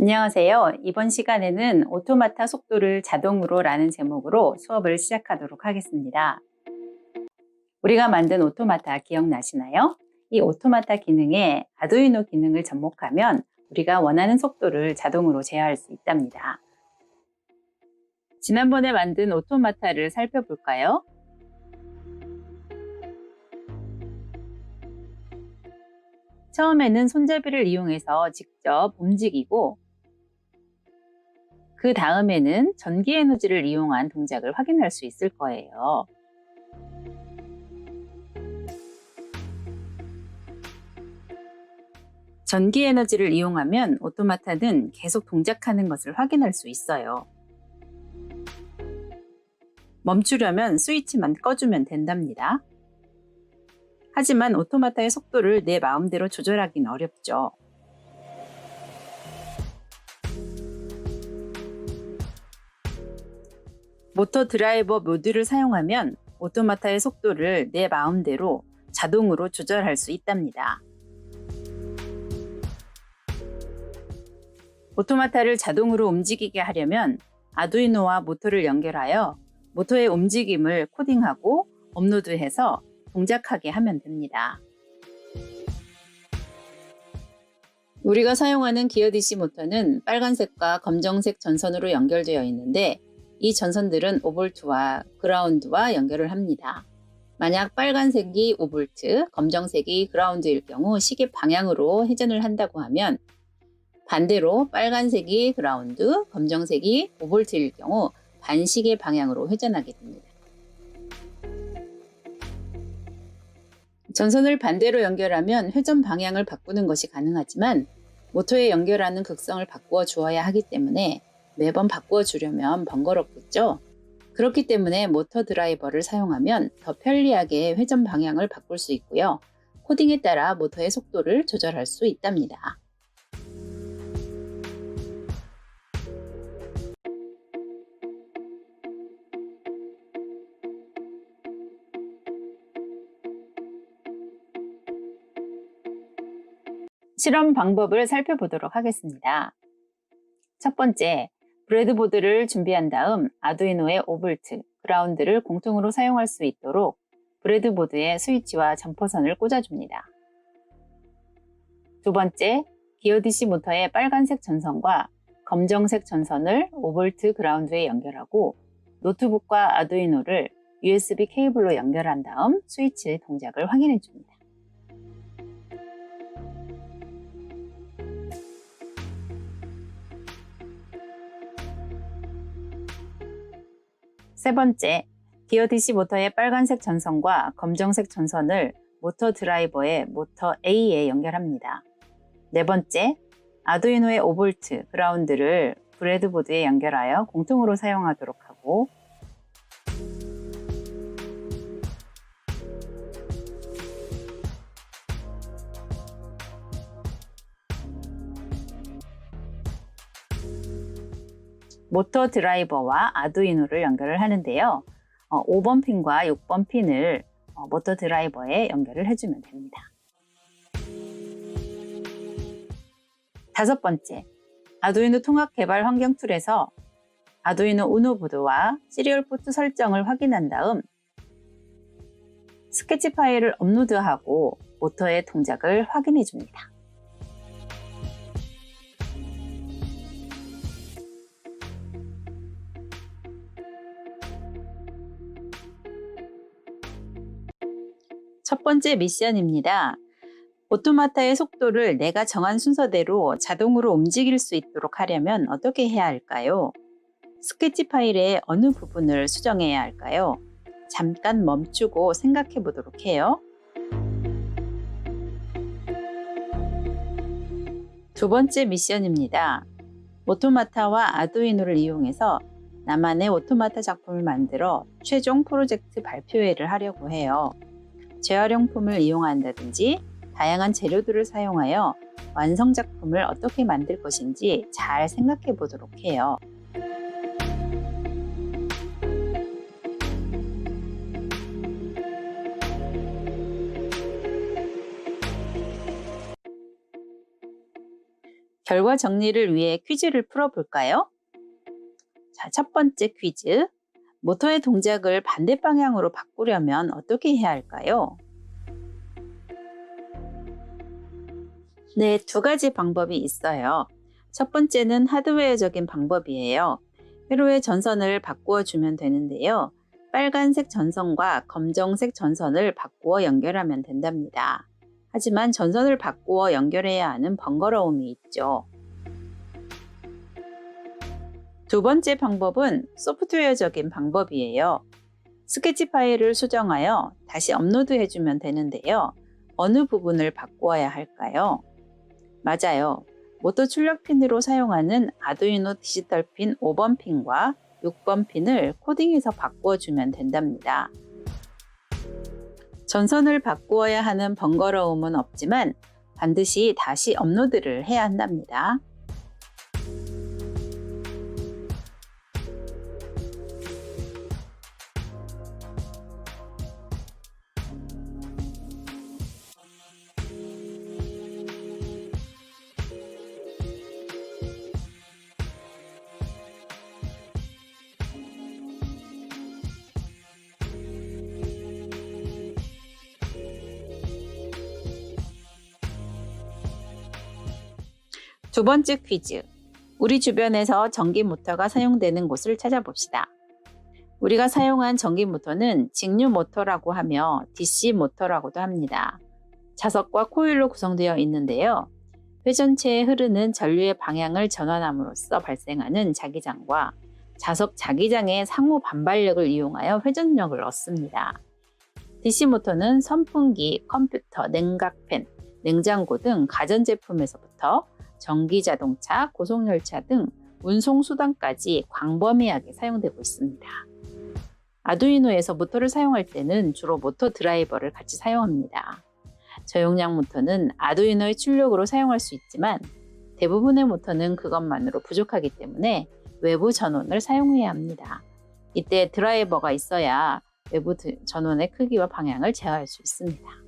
안녕하세요. 이번 시간에는 오토마타 속도를 자동으로 라는 제목으로 수업을 시작하도록 하겠습니다. 우리가 만든 오토마타 기억나시나요? 이 오토마타 기능에 아두이노 기능을 접목하면 우리가 원하는 속도를 자동으로 제어할 수 있답니다. 지난번에 만든 오토마타를 살펴볼까요? 처음에는 손잡이를 이용해서 직접 움직이고 그 다음에는 전기 에너지를 이용한 동작을 확인할 수 있을 거예요. 전기 에너지를 이용하면 오토마타는 계속 동작하는 것을 확인할 수 있어요. 멈추려면 스위치만 꺼주면 된답니다. 하지만 오토마타의 속도를 내 마음대로 조절하기는 어렵죠. 모터 드라이버 모드를 사용하면 오토마타의 속도를 내 마음대로 자동으로 조절할 수 있답니다. 오토마타를 자동으로 움직이게 하려면 아두이노와 모터를 연결하여 모터의 움직임을 코딩하고 업로드해서 동작하게 하면 됩니다. 우리가 사용하는 기어 DC 모터는 빨간색과 검정색 전선으로 연결되어 있는데 이 전선들은 5V와 그라운드와 연결을 합니다. 만약 빨간색이 5V, 검정색이 그라운드일 경우 시계 방향으로 회전을 한다고 하면 반대로 빨간색이 그라운드, 검정색이 5V일 경우 반시계 방향으로 회전하게 됩니다. 전선을 반대로 연결하면 회전 방향을 바꾸는 것이 가능하지만 모터에 연결하는 극성을 바꾸어 주어야 하기 때문에 매번 바꾸어 주려면 번거롭겠죠. 그렇기 때문에 모터 드라이버를 사용하면 더 편리하게 회전 방향을 바꿀 수 있고요. 코딩에 따라 모터의 속도를 조절할 수 있답니다. 실험 방법을 살펴보도록 하겠습니다. 첫 번째, 브레드보드를 준비한 다음 아두이노의 5V, 그라운드를 공통으로 사용할 수 있도록 브레드보드에 스위치와 점퍼선을 꽂아줍니다. 두 번째, 기어 DC 모터의 빨간색 전선과 검정색 전선을 5V 그라운드에 연결하고 노트북과 아두이노를 USB 케이블로 연결한 다음 스위치 동작을 확인해 줍니다. 세 번째, 기어 DC 모터의 빨간색 전선과 검정색 전선을 모터 드라이버의 모터 A에 연결합니다. 네 번째, 아두이노의 5V 그라운드를 브레드보드에 연결하여 공통으로 사용하도록 하고 모터 드라이버와 아두이노를 연결을 하는데요. 5번 핀과 6번 핀을 모터 드라이버에 연결을 해주면 됩니다. 다섯 번째, 아두이노 통합 개발 환경 툴에서 아두이노 우노 보드와 시리얼 포트 설정을 확인한 다음 스케치 파일을 업로드하고 모터의 동작을 확인해 줍니다. 첫 번째 미션입니다. 오토마타의 속도를 내가 정한 순서대로 자동으로 움직일 수 있도록 하려면 어떻게 해야 할까요? 스케치 파일의 어느 부분을 수정해야 할까요? 잠깐 멈추고 생각해 보도록 해요. 두 번째 미션입니다. 오토마타와 아두이노를 이용해서 나만의 오토마타 작품을 만들어 최종 프로젝트 발표회를 하려고 해요. 재활용품을 이용한다든지 다양한 재료들을 사용하여 완성 작품을 어떻게 만들 것인지 잘 생각해 보도록 해요. 결과 정리를 위해 퀴즈를 풀어볼까요? 자, 첫 번째 퀴즈. 모터의 동작을 반대 방향으로 바꾸려면 어떻게 해야 할까요? 네, 두 가지 방법이 있어요. 첫 번째는 하드웨어적인 방법이에요. 회로의 전선을 바꾸어 주면 되는데요. 빨간색 전선과 검정색 전선을 바꾸어 연결하면 된답니다. 하지만 전선을 바꾸어 연결해야 하는 번거로움이 있죠. 두 번째 방법은 소프트웨어적인 방법이에요. 스케치 파일을 수정하여 다시 업로드해주면 되는데요. 어느 부분을 바꾸어야 할까요? 맞아요. 모터 출력 핀으로 사용하는 아두이노 디지털 핀 5번 핀과 6번 핀을 코딩해서 바꾸어주면 된답니다. 전선을 바꾸어야 하는 번거로움은 없지만 반드시 다시 업로드를 해야 한답니다. 두 번째 퀴즈. 우리 주변에서 전기 모터가 사용되는 곳을 찾아봅시다. 우리가 사용한 전기 모터는 직류 모터라고 하며 DC 모터라고도 합니다. 자석과 코일로 구성되어 있는데요. 회전체에 흐르는 전류의 방향을 전환함으로써 발생하는 자기장과 자석 자기장의 상호 반발력을 이용하여 회전력을 얻습니다. DC 모터는 선풍기, 컴퓨터, 냉각팬, 냉장고 등 가전제품에서부터 전기자동차, 고속열차 등 운송수단까지 광범위하게 사용되고 있습니다. 아두이노에서 모터를 사용할 때는 주로 모터 드라이버를 같이 사용합니다. 저용량 모터는 아두이노의 출력으로 사용할 수 있지만 대부분의 모터는 그것만으로 부족하기 때문에 외부 전원을 사용해야 합니다. 이때 드라이버가 있어야 외부 전원의 크기와 방향을 제어할 수 있습니다.